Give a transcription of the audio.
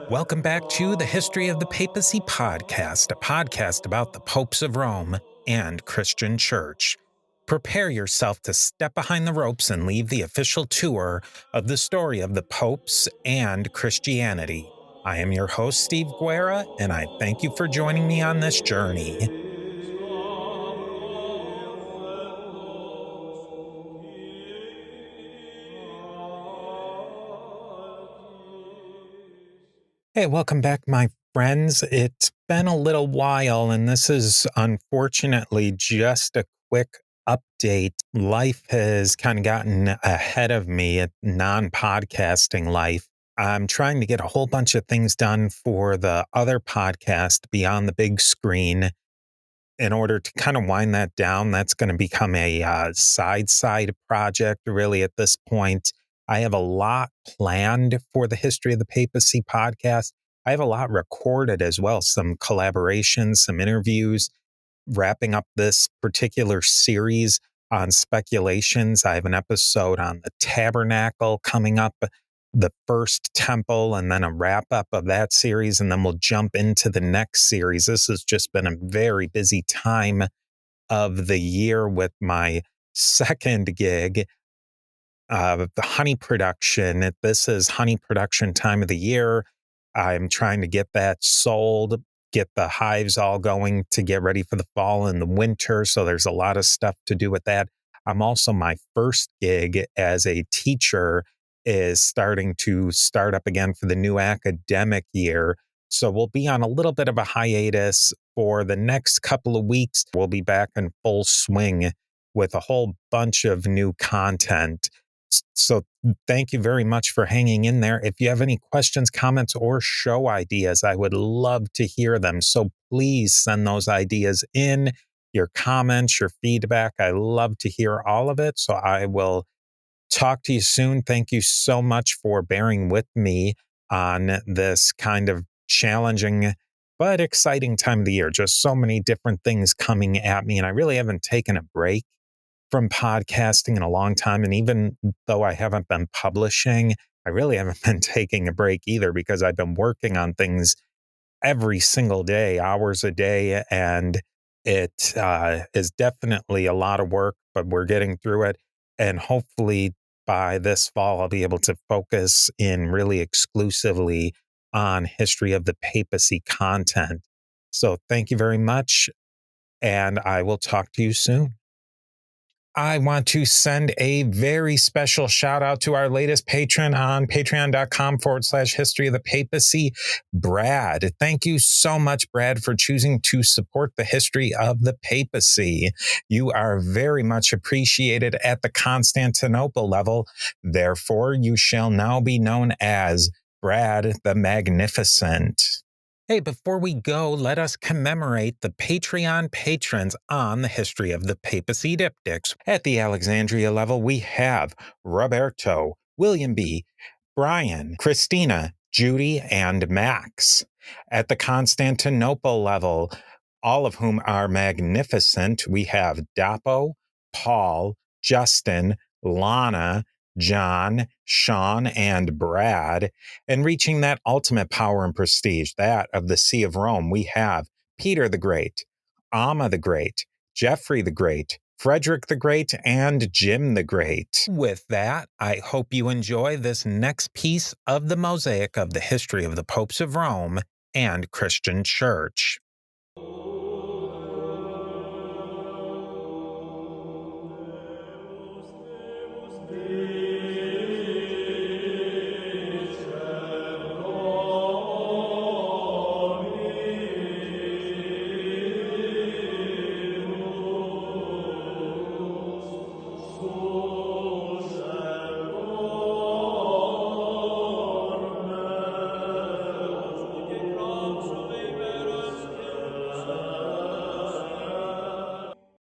Welcome back to the History of the Papacy podcast, a podcast about the popes of Rome and Christian Church. Prepare yourself to step behind the ropes and leave the official tour of the story of the popes and Christianity. I am your host, Steve Guerra, and I thank you for joining me on this journey. Hey, welcome back, my friends. It's been a little while, and this is unfortunately just a quick update. Life has kind of gotten ahead of me at non-podcasting life. I'm trying to get a whole bunch of things done for the other podcast, Beyond the Big Screen. In order to kind of wind that down, that's going to become a side project, really, at this point. I have a lot planned for the History of the Papacy podcast. I have a lot recorded as well, some collaborations, some interviews, wrapping up this particular series on speculations. I have an episode on the tabernacle coming up, the first temple, and then a wrap up of that series. And then we'll jump into the next series. This has just been a very busy time of the year with my second gig, the honey production. This is honey production time of the year. I'm trying to get that sold, get the hives all going to get ready for the fall and the winter. So there's a lot of stuff to do with that. I'm also, my first gig as a teacher is starting to start up again for the new academic year. So we'll be on a little bit of a hiatus for the next couple of weeks. We'll be back in full swing with a whole bunch of new content. So thank you very much for hanging in there. If you have any questions, comments, or show ideas, I would love to hear them. So please send those ideas in, your comments, your feedback. I love to hear all of it. So I will talk to you soon. Thank you so much for bearing with me on this kind of challenging but exciting time of the year. Just so many different things coming at me, and I really haven't taken a break from podcasting in a long time. And even though I haven't been publishing, I really haven't been taking a break either, because I've been working on things every single day, hours a day. And it is definitely a lot of work, but we're getting through it. And hopefully by this fall, I'll be able to focus in really exclusively on History of the Papacy content. So thank you very much. And I will talk to you soon. I want to send a very special shout out to our latest patron on patreon.com/history of the papacy, Brad. Thank you so much, Brad, for choosing to support the history of the papacy. You are very much appreciated at the Constantinople level. Therefore, you shall now be known as Brad the Magnificent. Hey, before we go, let us commemorate the Patreon patrons on the History of the Papacy Diptychs. At the Alexandria level, we have Roberto, William B., Brian, Christina, Judy, and Max. At the Constantinople level, all of whom are magnificent, we have Dapo, Paul, Justin, Lana, John, Sean, and Brad. And reaching that ultimate power and prestige, that of the See of Rome, we have Peter the Great, Amma the Great, Geoffrey the Great, Frederick the Great, and Jim the Great. With that, I hope you enjoy this next piece of the mosaic of the history of the popes of Rome and Christian Church.